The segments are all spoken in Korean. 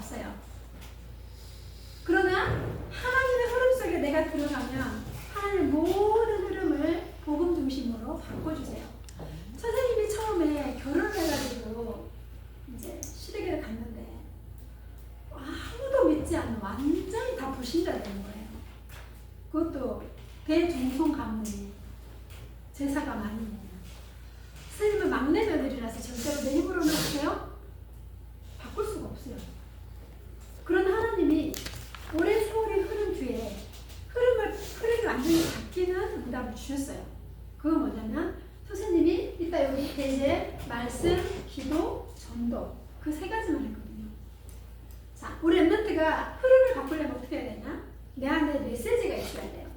없어요. 그러나 하나님의 흐름 속에 내가 들어가면 하나님의 모든 흐름을 복음 중심으로 바꿔주세요. 선생님이 처음에 결혼을 해가지고 이제 시댁에 갔는데 아무도 믿지 않는 완전히 다 불신자 된 거예요. 그것도 대중송 가문이 제사가 많이 있는. 선생님은 막내 며느리라서 절대로 내 힘으로는 어때요? 바꿀 수가 없어요. 그러나 하나님이 오랜 세월의 흐름 뒤에 흐름이 완전히 바뀌는 응답을 주셨어요. 그건 뭐냐면 선생님이 이따 여기 페이지에 말씀, 기도, 전도 그 세 가지만 했거든요. 자, 우리 랩런트가 흐름을 바꾸려면 어떻게 해야 되냐? 내 안에 메시지가 있어야 돼요.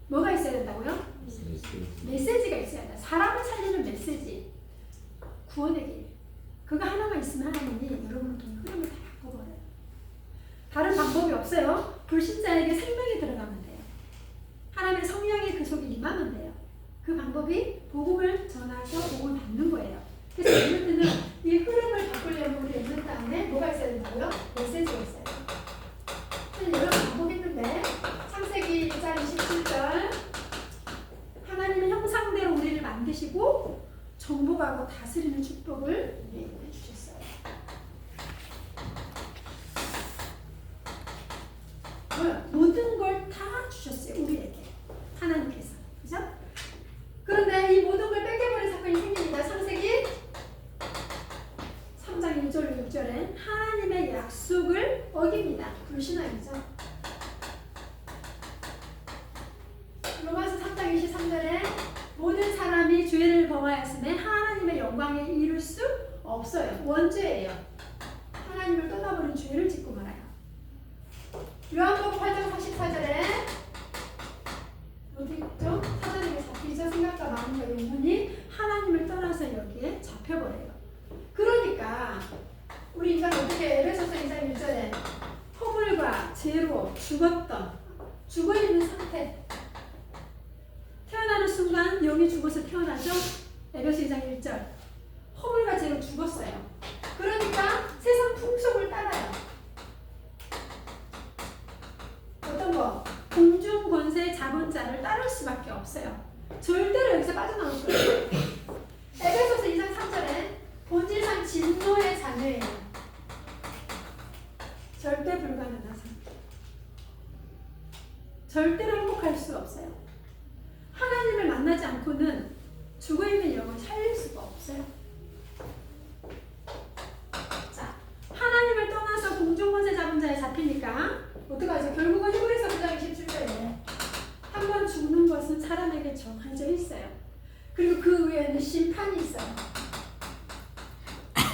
뭐가 있어야 된다고요? 메시지가 있어야 돼요. 사람을 살리는 메시지. 구원의 길. 그거 하나만 있으면 하나님이 여러분을 통해 흐름을 다 바꿔버려요. 다른 방법이 없어요. 불신자에게 생명이 들어가면 돼요. 하나님의 성령이 그 속에 임하면 돼요. 그 방법이 복음을 전하서 복음을 받는 거예요. 그래서 랩런트는 이 흐름을 바꾸려면 우리 랩런트 안에 뭐가 있어야 된다고요? 메시지가 있어요. 여러 방법이 있는데 창세기 1장 27절 하나님의 형상대로 우리를 만드시고 정복하고 다스리는 축복을 우리에게 주셨어요. 모든 걸 다 주셨어요. 우리에게 하나님께서. 그죠? 그런데 이 모든 걸 뺏겨버린 사건이 생깁니다. 창세기 3장 1절 6절에 하나님의 약속을 어깁니다. 불신앙이죠. 로마서 3장 23절에 모든 사람이 죄를 범하였음에 하나님의 영광에 이룰 수 없어요. 원죄예요. 하나님을 떠나버린 죄를 짓고 말아요. 요한복음 8장 44절에 어디 있죠? 사단에게 잡히죠. 생각과 마음과 영혼이 하나님을 떠나서 여기에 잡혀버려요. 그러니까 우리 인간은 어떻게 에베소서 2장 1절에 허물과 죄로 죽어있는 상태. 태어나는 순간 영이 죽어서 태어나죠. 에베소 2장 1절 허물과 죄로 죽었어요. 그러니까 세상 풍속을 따라요. 어떤 거? 공중 권세 잡은 자를 따를 수밖에 없어요. 절대로 여기서 빠져나올 수 없어요. 에베소서 2장 3절에 본질상 진노의 자녀예요. 절대 불가능한 상태. 절대로 행복할 수 없어요. 하나님을 만나지 않고는 죽어있는 영을 살릴 수가 없어요. 자, 하나님을 떠나서 공중권세 잡은 자에 잡히니까 어떡하죠? 결국은 히브리서 9장 27절에 한 번 죽는 것은 사람에게 정해져 있어요. 그리고 그 위에는 심판이 있어요.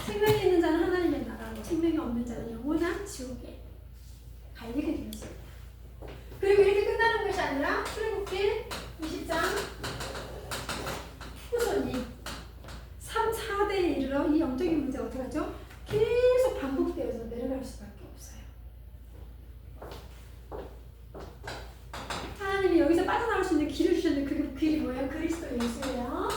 생명이 있는 자는 하나님의 나라로, 생명이 없는 자는 영원한 지옥에 갈리게 되었습니다. 그리고 이렇게 끝나는 것이 아니라 출애굽기 20장 후손이 3, 4대에 이르러 이 영적인 문제가 어떻게 하죠? 계속 반복되어서 내려갈 수밖에 없어요. 하나님이 여기서 빠져나올 수 있는 길을 주셨는데 그 길이 뭐예요? 그리스도 예수예요.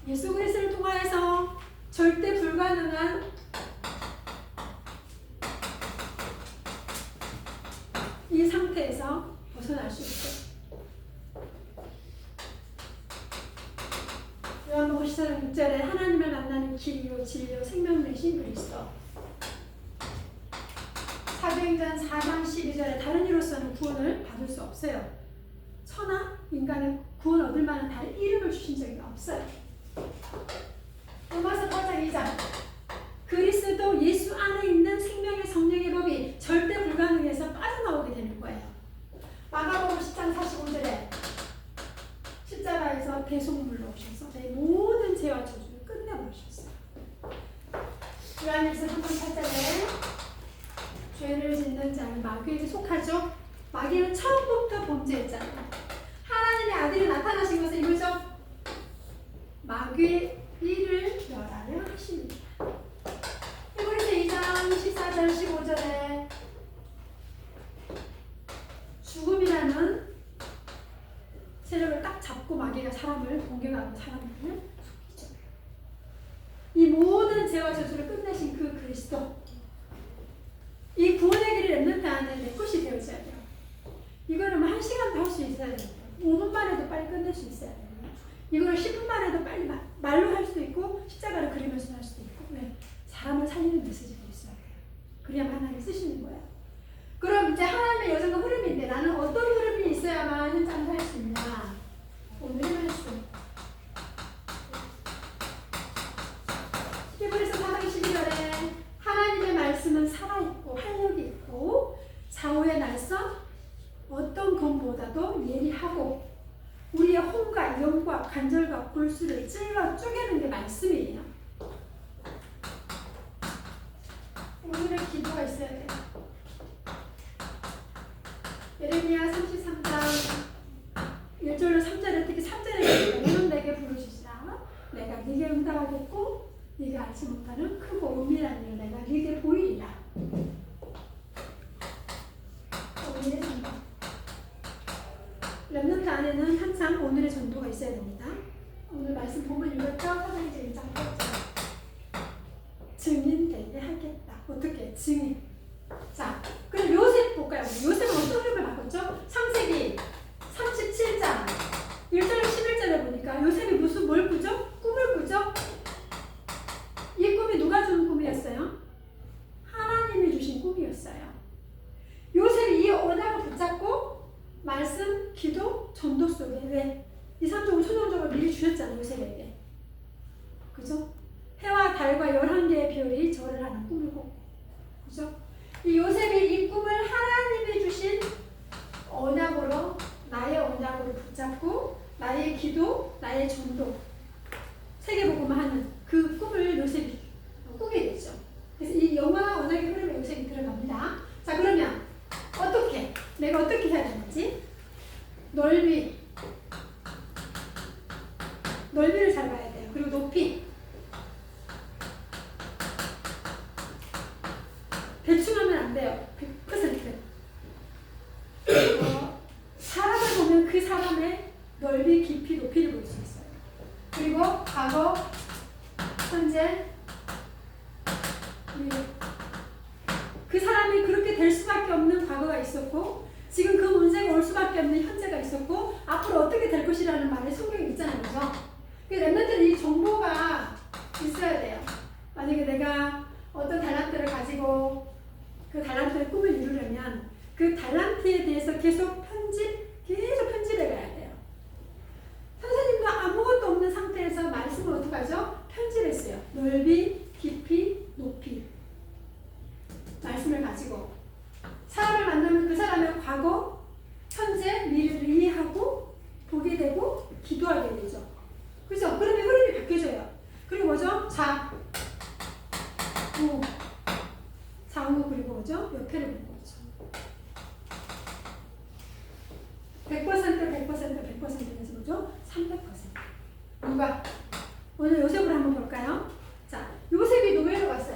예수 그리스도를 통하여서 절대 불가능한 이 상태에서 벗어날 수 있어요. 요한복음 14장 6절에 하나님을 만나는 길이요 진리요 생명 되신 그리스도. 사도행전 4장 12절에 다른 이로서는 구원을 받을 수 없어요. 천하 인간의 구원 얻을 만한 다른 이름을 주신 적이 없어요. 로마서 8장 2장 그리스도 예수 안에 있는 생명의 성령의 법이 절대 불가능해서 빠져나오게 되는 거예요. 마가복음 10장 45절에 십자가에서 대속물로 오셔서 내 모든 죄와 저주를 끝내버리셨어요. 요한일서 3장 8절에 죄를 짓는 자는 마귀에게 속하죠. 마귀는 처음부터 범죄했잖아요. 하나님의 아들이 나타나신 것은 이거죠. 마귀의 일을 멸하려 하십니다. 히브리서 2장 14절 15절에 죽음이라는 세력을 딱 잡고 마귀가 사람을 공격하고 사람을 속이죠. 이 모든 죄와 저주를 끝내신 그 그리스도. 이 구원의 길이 렘넌트 안에 내 것이 되어져야 돼요. 이거는 1시간도 할 수 있어야 돼요. 5분만 해도 빨리 끝낼 수 있어야 돼요. 이거를 10분만 해도 빨리 말로 할 수도 있고 십자가를 그리면서 할 수도 있고. 네. 사람을 살리는 메시지가 있어야 돼요. 그래야만 하나님 쓰시는 거예요. 그럼 이제 하나님의 여정의 흐름인데 나는 어떤 흐름이 있어야만 현장을 할 수 있냐? 오늘의 말씀. 히브리서 4장 12절에 하나님의 말씀은 살아있고 활력이 있고 좌우의 날선 어떤 검보다도 예리하고 우리의 혼과 영과 관절과 골수를 찔러 쪼개는 게 말씀이에요. 오늘의 기도가 있어야 돼요. 예레미야 33장 1절로 3절에 특히 3절에 너는 내게 부르시라 내가 네게 응답하겠고 네가 알지 못하는 크고 은밀한 일을 내가 네게 보이리라. 오늘의 전도. 렘넌트 안에는 항상 오늘의 전도가 있어야 됩니다. 오늘 말씀 본문 읽었죠? 사장이제 1장 8절. 증인 되게 하겠다. 어떻게? 증인. 자, 그럼 요셉 볼까요? 요셉은 어떤 흐름을 바꿨죠? 창세기 37장 1절로 11절에 보니까 요셉이 뭘 꾸죠? 꿈을 꾸죠? 이 꿈이 누가 준 꿈이었어요? 하나님이 주신 꿈이었어요. 요셉이 이 언약을 붙잡고 말씀, 기도, 전도 속에 왜? 이상적으로 초정적으로 미리 주셨잖아요. 요셉에게. 그죠? 해와 달과 11개의 별이 절을 하는 꿈을 꾸고. 그죠? 이 요셉이 이 꿈을 하나님이 주신 언약으로 나의 언약으로 붙잡고 나의 기도, 나의 전도 세계복음을 하는 그 꿈을 요셉이 꾸게 되죠. 그래서 이 영화 언약의 흐름에 요셉이 들어갑니다. 자, 그러면 어떻게? 내가 어떻게 해야 되는지 넓이를 잘 봐야 돼요. 그리고 높이 대충 하면 안 돼요. 100%. 사람을 보면 그 사람의 넓이, 깊이, 높이를 볼 수 있어요. 그리고 과거, 현재, 미래. 그 사람이 그렇게 될 수밖에 없는 과거가 있었고 지금 그 문제가 올 수밖에 없는 현재가 있었고 앞으로 어떻게 될 것이라는 말이 성경에 있잖아요. 그죠? 렘넌트는 이 정보가 있어야 돼요. 만약에 내가 어떤 달란트를 가지고 그 달란트의 꿈을 이루려면 그 달란트에 대해서 계속 편집해 가야 돼요. 선생님도 아무것도 없는 상태에서 말씀을 어떻게 하죠? 편집했어요. 넓이, 깊이, 높이. 말씀을 가지고 사람을 만나면 그 사람의 과거, 현재, 미래를 이해하고 보게 되고 기도하게 되죠. 그죠? 그러면 흐름이 바뀌어져요. 그리고 뭐죠? 좌우 그리고 뭐죠? 옆에를 보는 거죠. 100%에서 뭐죠? 300%. 누가? 오늘 요셉을 한번 볼까요? 자, 요셉이 노예로 갔어요.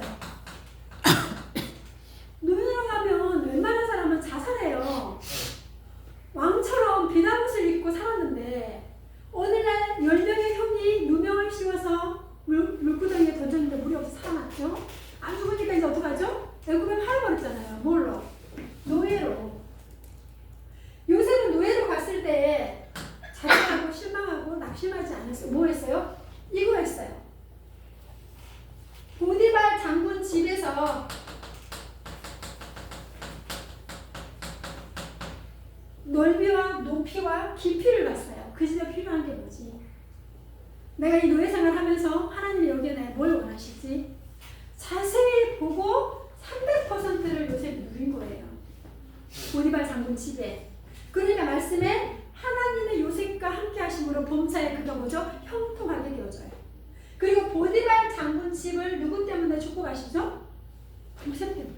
노예로 가면 웬만한 사람은 자살해요. 왕처럼 비단옷을 입고 살았는데 오늘날 10명의 형이 누명을 씌워서 물구덩이에 던졌는데 물이 없어 살아났죠. 안 죽으니까 이제 어떡하죠? 애굽에 팔아버렸잖아요. 뭘로? 노예로. 요셉은 노예로 갔을 때 자책하고 실망하고 낙심하지 않았어요. 뭐 했어요? 이거 했어요. 보디발 장군 집에서 넓이와 높이와 깊이를 봤어요. 그 집에 필요한 게 뭐지? 내가 이 노예생활을 하면서 하나님이 여기에 내가 뭘 원하시지? 자세히 보고 300%를 요셉이 누린 거예요. 보디발 장군 집에. 그러니까 말씀에 하나님의 요셉과 함께 하심으로 범사에 그가 뭐죠? 형통하게 되어져요. 그리고 보디발 장군 집을 누구 때문에 축복하시죠? 요셉 때문에.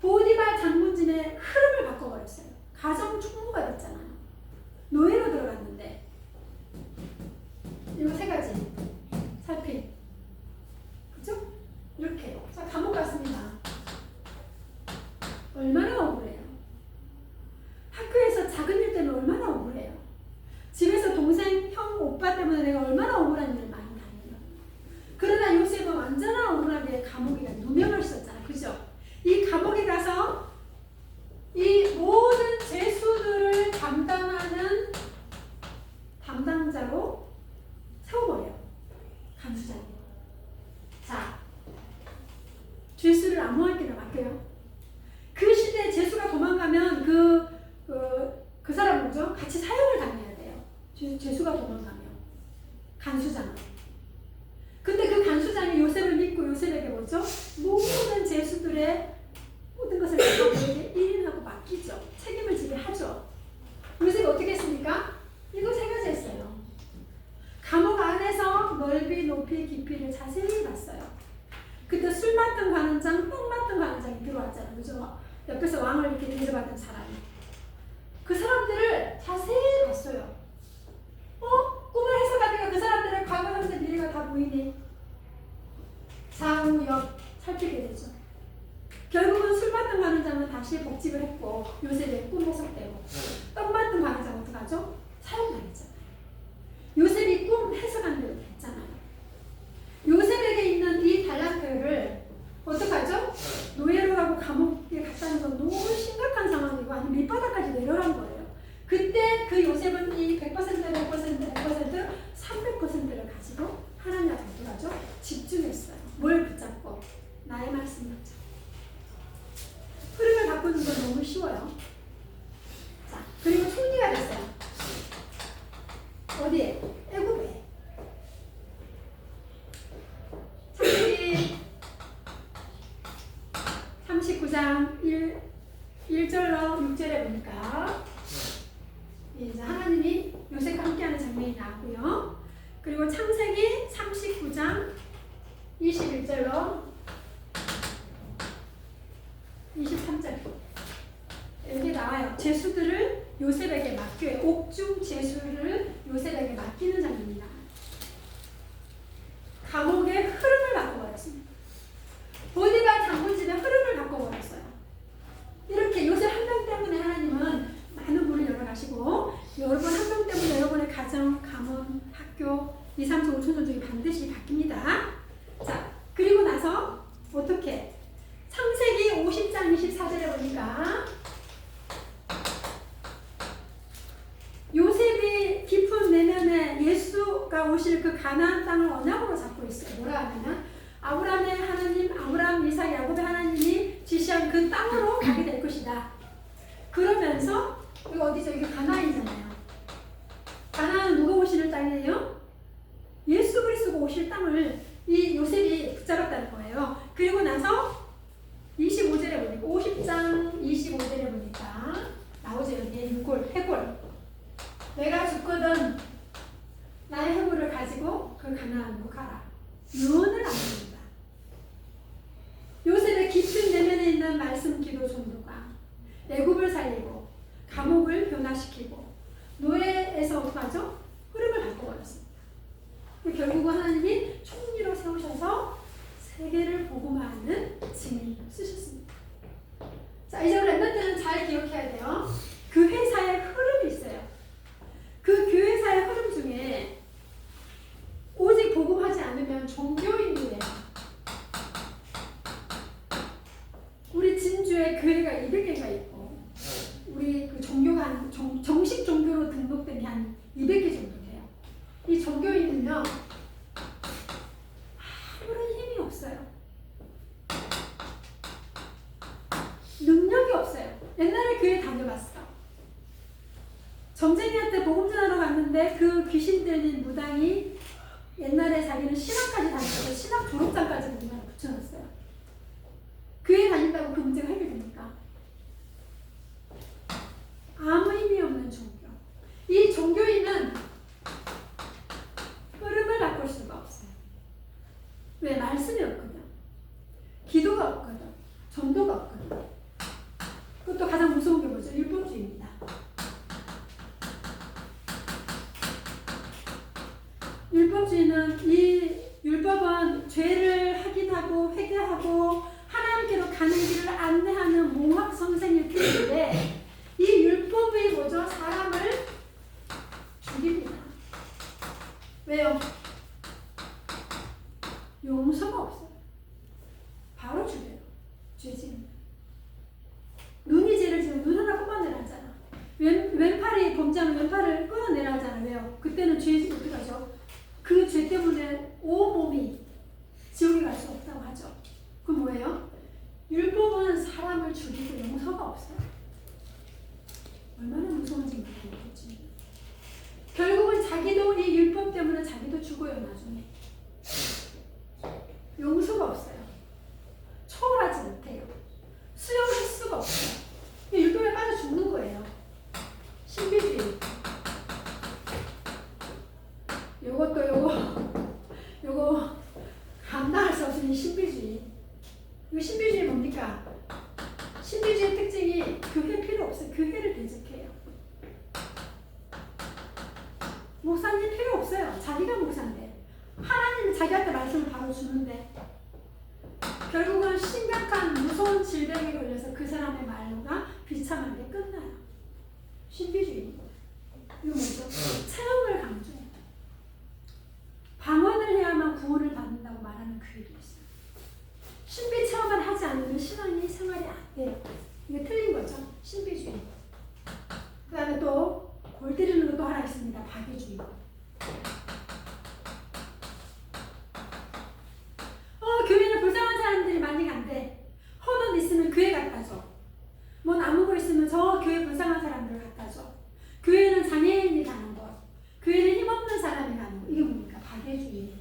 보디발 장군 집의 흐름을 바꿔버렸어요. 가정 축복가 됐잖아요. 노예로 들어갔는데 이거 세 가지 살핀. 그죠? 이렇게. 자, 감옥 갔습니다. 얼마나 억울해요. 학교에서 작은 일 때문에 얼마나 억울해요. 집에서 동생, 형, 오빠 때문에 내가 얼마나 억울한 일을 많이 당해요. 그러나 요셉은 완전한 간수장이에요. 자, 죄수를 아무한테나 맡겨요. 그 시대에 죄수가 도망가면 그 사람 뭐죠? 같이 사형을 당해야 돼요. 죄수가 도망가면. 간수장. 근데 그 간수장이 요셉을 믿고 요셉에게 뭐죠? 모든 죄수들의 모든 것을 그에게 1인하고 맡기죠. 책임을 지게 하죠. 요셉이 어떻게 했습니까? 이거 세 가지 했어요. 감옥 안에서 넓이, 높이, 깊이를 자세히 봤어요. 그때 술 맡던 관원장, 똥 맡던 관원장이 들어왔잖아요. 그죠? 옆에서 왕을 이렇게 대접받은 사람이. 그 사람들을 자세히 봤어요. 꿈을 해석하니까 그 사람들의 과거, 현재, 미래가 다 보이니 좌우, 옆 살피게 되죠. 결국은 술 맡던 관원장은 다시 복직을 했고 요셉의 꿈 해석되고 떡 맡던 관원장은 어떡하죠? 사형당했잖아요. 요셉이 꿈 해석한 대로 됐잖아요. 요셉에게 있는 이 달란트를 어떡하죠? 노예로 가고 감옥에 갔다는 건 너무 심각한 상황이고 아니면 밑바닥까지 내려간 거예요. 그때 그 요셉은 이 100%, 300%를 가지고 하나님 앞에 어떡하죠? 집중했어요. 뭘 붙잡고? 나의 말씀 붙잡고. 흐름을 바꾸는 건 너무 쉬워요. 자, 그리고 총리가 됐어요. 어디에? 애굽에. 창세기 39장 1절로 6절에 보니까 이제 하나님이 요셉과 함께하는 장면이 나오고요. 그리고 창세기 39장 21절로 23절 여기 나와요. 제수들을 요셉에게 맡겨요. 옥중 제수를 요셉에게 맡기는 장면입니다. 감옥의 흐름을 바꿔버렸습니다. 보디발 장군집의 흐름을 바꿔버렸어요. 이렇게 요셉 한 명 때문에 하나님은 많은 문을 열어가시고 여러분 한 명 때문에 여러분의 가정, 가문, 학교 2, 3, 4, 5천 종족이 반드시 바뀝니다. 자, 그리고 나서 어떻게? 창세기 50장 24절에 보니까 요셉이 깊은 내면에 예수가 오실 그 가나안 땅을 언약으로 잡고 있어요. 뭐라 하냐면 아브라함의 하나님, 아브라함, 이삭, 야곱의 하나님이 지시한 그 땅으로 가게 될 것이다. 그러면서 여기 어디죠? 이게 가나안이잖아요. 가나안은 누가 오시는 땅이에요? 예수 그리스도가 오실 땅을 이 요셉이 붙잡았다는 거예요. 그리고 나서 25절에 보니까 50장 25절에 보니까 나오죠. 여기에 해골. 내가 죽거든 나의 해골을 가지고 그 가나안으로 가라. 유언을 안 합니다. 요셉의 깊은 내면에 있는 말씀, 기도, 전도가 애굽을 살리고 감옥을 변화시키고 노예에서 어떡하죠? 흐름을 바꿔버렸습니다. 결국은 하나님이 총리로 세우셔서 세계를 복음화하는 증인을 쓰셨습니다. 자, 이제 우리 랩런트는 잘 기억해야 돼요. 그 회사의 흐름이 있어요. 그 교회사의 흐름 중에 오직 복음하지 않으면 종교인이래요. 우리 진주에 교회가 200개가 있고 우리 그 종교가 정식 종교로 등록된 한 200개 정도 돼요. 이 종교인은요 아무런 힘이 없어요. 능력이 없어요. 옛날에 교회 다녀봤어. 점쟁이한테 복음 전하러 갔는데 그 귀신 들린 무당이 옛날에 자기는 신학까지 다녔어요. 신학 졸업장까지 문장을 붙여놨어요. 교회 다닌다고 그 문제가 해결됩니까? 아무 힘이 없는 종교. 이 종교인은 흐름을 바꿀 수가 없어요. 왜? 말씀이 없거든. 기도가 없거든. 전도가 없거든. 그것도 가장 무서운 게 뭐죠? 율법주의입니다. 율법주의는 이 율법은 죄를 확인하고 회개하고 하나님께로 가는 길을 안내하는 몽학 선생일 뿐인데 이 율법이 뭐죠? 사람을 죽입니다. 왜요? 용서가 없어요. 바로 죽여요. 죄 지으면. 눈이 죄를 지으면 눈 하나 끊어내라 하잖아. 왼팔이 범죄하면 왼팔을 끊어내라 하잖아. 왜요? 그때는 죄 지으면 어떡하죠? 그 죄 때문에 온몸이 지옥에 갈 수 없다고 하죠. 그 뭐예요? 율법은 사람을 죽이고 용서가 없어요. 얼마나 무서운지 모르겠지. 결국은 자기도 이 율법 때문에 자기도 죽어요. 나중에 용서가 없어요. 초월하지 못해요. 수용할 수가 없어요. 율법에 빠져 죽는 거예요. 신비주의. 요거 감당할 수 없으니 신비주의. 이 신비주의 뭡니까? 신비주의 특징이 교회 필요 없어요. 교회를 대적해요. 목사님 필요 없어요. 자기가 목사인데. 하나님이 자기한테 말씀을 바로 주는데 결국은 심각한 무서운 질병에 걸려서 그 사람의 말로가 비참하게 끝나요. 신비주의. 이거 뭐죠? 체험을 강조해요. 방언을 해야만 구원을 받는다고 말하는 교회도 있어요. 신비 체험을 하지 않으면 신앙이 생활이 안 돼요. 이게 틀린 거죠. 신비주의. 그 다음에 또 골 때리는 것도 하나 있습니다. 박애주의. 교회는 불쌍한 사람들이 많이 간대. 헌옷 있으면 교회 갖다 줘. 뭐 남은 거 있으면 저 교회 불쌍한 사람들 갖다 줘. 교회는 장애인이 가는 곳. 교회는 힘없는 사람이 가는 곳. 이게 뭡니까? 박애주의예요.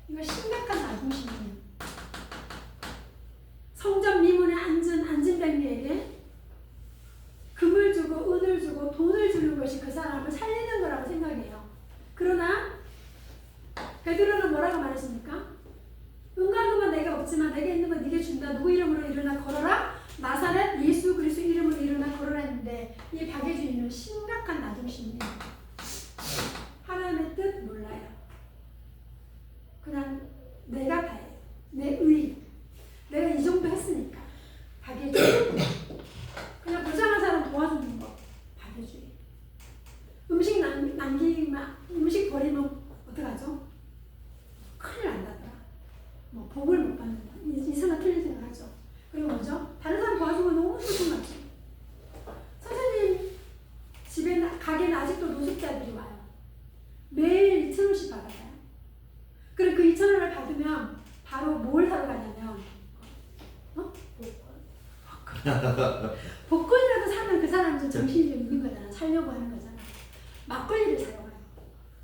이거 심각한 자존심이에요. 성전 미문에 앉은 백리에게 금을 주고 은을 주고 돈을 주는 것이 그 사람을 살리는 거라고 생각해요. 그러나 베드로는 뭐라고 말했습니까? 은과 금은 내게 없지만 내게 있는 건 네게 준다. 누구 이름으로 일어나 걸어라? 나사렛 예수 그리스도 이름으로 일어나 걸어라 했는데 이 박애주의는 심각한 자존심이에요. 하나님의 뜻 몰라요. 그냥 내가 다해. 내 의. 내가 이 정도 했으니까. 박애주의. 그냥 불쌍한 사람 도와주는 거. 박애주의. 음식 음식 버리면 어떡하죠? 큰일 난다더라. 뭐 복을 못 받는다. 이상한 틀린 생각하죠. 그리고 뭐죠? 다른 사람 도와주면 너무 소중하죠. 선생님 집에 가게는 아직도 노숙자들이 와요. 매일 2,000원씩 받아요. 그리고 그 2,000원을 받으면 바로 뭘 사러 가냐면 복권이라도 사면 그 사람 좀 정신이 좀 있는 거잖아. 살려고 하는 거잖아. 막걸리를 사러 가요.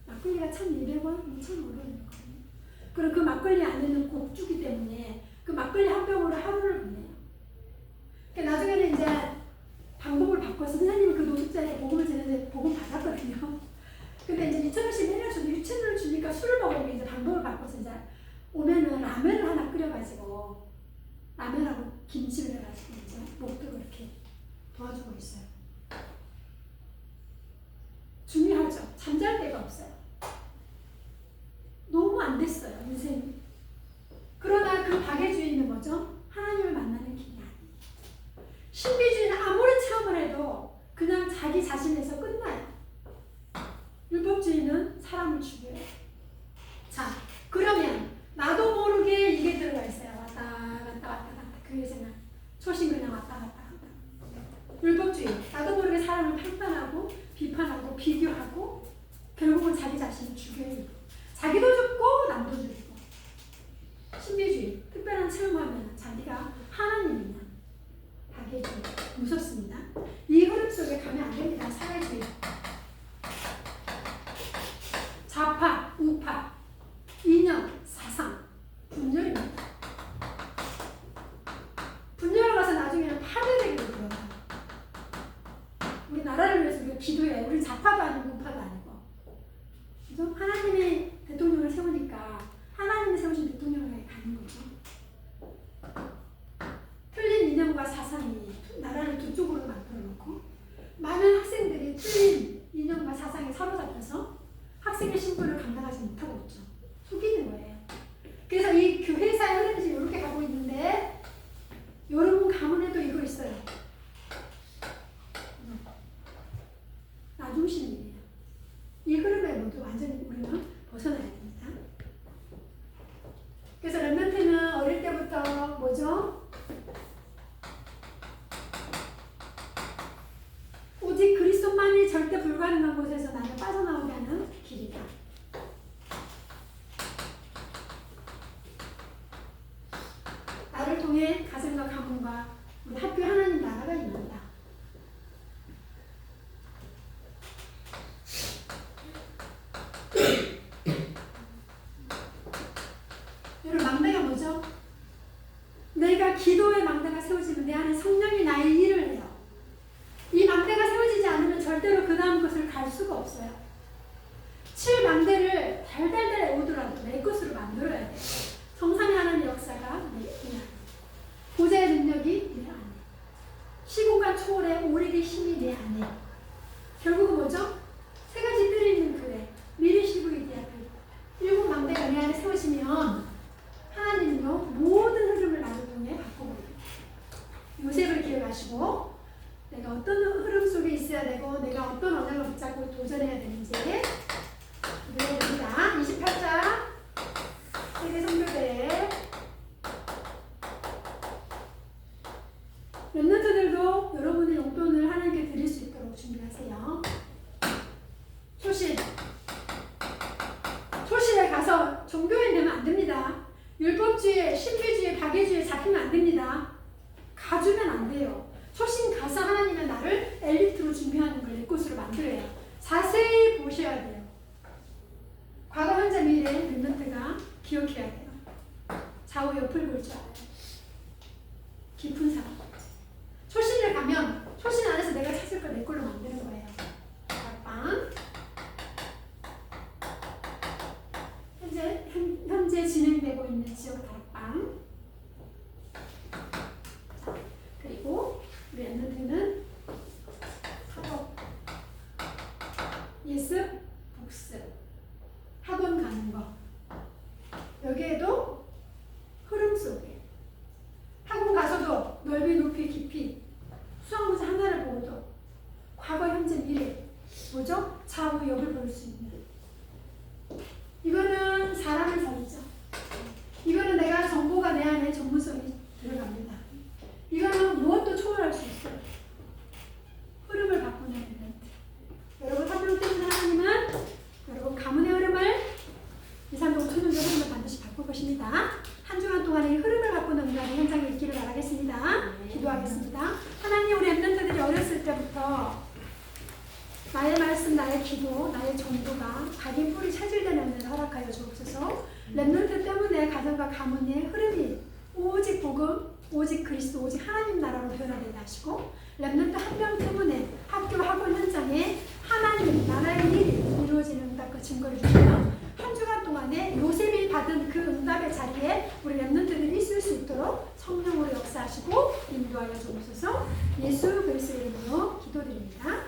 막걸리가 1,200원, 2,500원이거든요. 그리고 그 막걸리 안에는 곡주기 때문에 그 막걸리 한 병으로 하루를 보내요. 그러니까 나중에는 이제 방법을 바꿔서 선생님이 그 노숙자에게 복음을 전해서 복음 받았거든요. 근데 이제 2,000원씩 매일 주고 6,000원을 주니까 술을 먹으니까 이제 방법을 바꿔서 이제 오면은 라면을 하나 끓여가지고 라면하고 김치를 해가지고 이제 먹도록 이렇게 도와주고 있어요. 중요하죠. 잠잘 데가 없어요. 너무 안 됐어요, 인생이. 그러나 그 박애주의는 뭐죠? 하나님을 만나는 길이 아니에요. 신비주의는 아무리 체험을 해도 그냥 자기 자신에서 끝나요. 율법주의는 사람을 죽여요. 자, 그러면 나도 모르게 이게 들어가 있어요. 왔다 갔다 교회 생활. 초심 그냥 왔다 갔다 한다. 율법주의. 나도 모르게 사람을 판단하고 비판하고 비교하고 결국은 자기 자신을 죽여요. 자기도 죽고 남도 죽이고. 신비주의. 특별한 체험하면 자기가 하나님이냐. 박애주의. 무섭습니다. 이 흐름 속에 가면 안 됩니다. 사회주의. 좌파, 우파, 이념, 사상, 분열입니다. 분열을 가서 나중에는 파괴되기로 들어가요. 우리 나라를 위해서 우리가 기도해요. 우리 좌파도 아니고 우파도 아니고. 그죠? 하나님이 대통령을 세우니까 하나님이 세우신 대통령에게 가는 거죠. 틀린 이념과 사상이 나라를 두 쪽으로 만들어 놓고 많은 통해 가정과 가문과 우리 학교 하나님 나라가 임한다. 여러분, 망대가 뭐죠? 내가 기도의 망대가 세워지면 내 안에 성령이 나의 일을 해요. 이 망대가 세워지지 않으면 절대로 그 다음 것을 갈 수가 없어요. 7망대를 달달달 오더라도 내 것으로 만들어야 돼요. 성삼위 하나님의 역사가 내 안에, 보좌의 능력이 내 안에, 시공간 초월의 오력의 힘이 내 안에. 결국은 뭐죠? 세 가지 뜰이 있는 교회, 미리시브이디아 교회. 7망대가 내 안에 세워지면 하나님은요 모든 흐름을 나를 통해 바꿔버립니다. 요셉을 기억하시고 내가 어떤 흐름 속에 있어야 되고 내가 어떤 언약을 붙잡고 도전해야 되는지 기도해봅니다. 28장 세계 선교대 렘넌트들도 여러분의 용돈을 하나님께 드릴 수 있도록 준비하세요. 초실에 가서 종교인 되면 안 됩니다. 율법주의, 신비주의, 박애주의 잡히면 안 됩니다. 가주면 안 돼요. 초신 가서 하나님의 나를 엘리트로 준비하는 걸 내 것으로 만들어야 자세히 보셔야 돼요. 과거, 현재, 미래 렘넌트가 기억해야 돼요. 좌우 옆을 볼 줄 알아요. 깊은 사람. 초신을 가면 초신 안에서 내가 찾을 걸 내 걸로 만드는 거예요. 다락방. 현재 진행되고 있는 지역 다락방. 자, 그리고 우리 렘넌트는 학업, 예습, 복습, 학원 가는 거. 여기에도 흐름 속에 학원 가서도 넓이, 높이, 깊이 수학 문제 하나를 보고도 과거, 현재, 미래 뭐죠? 좌우 옆을 볼 수 있는. 이거는 사람을 살리죠. 이거는 내가 정보가 내 안에 전문성이 들어갑니다. 이거는 무엇도 초월할 수 있어요. 흐름을 바꾸는 렘넌트. 여러분 사명 때문에 하나님은 여러분 가문의 흐름을 2, 3, 5, 천년의 흐름을 반드시 바꿀 것입니다. 한 주간 동안의 흐름을 바꾸는 은혜의 현장에 있기를 바라겠습니다. 기도하겠습니다. 하나님, 우리 렘넌트들이 어렸을 때부터 나의 말씀, 나의 기도, 나의 전도가 각인 뿌리 차질되는 은혜를 허락하여 주옵소서. 렘넌트 때문에 가정과 가문의 흐름이 오직 복음, 오직 그리스도, 오직 하나님 나라로 변화되게 하시고 렘넌트 한 명 때문에 학교, 학원 현장에 하나님 나라의 일이 이루어지는 응답과 증거를 주시며 한 주간 동안에 요셉이 받은 그 응답의 자리에 우리 렘넌트들이 있을 수 있도록 성령으로 역사하시고 인도하여 주옵소서. 예수 그리스도의 이름으로 기도드립니다.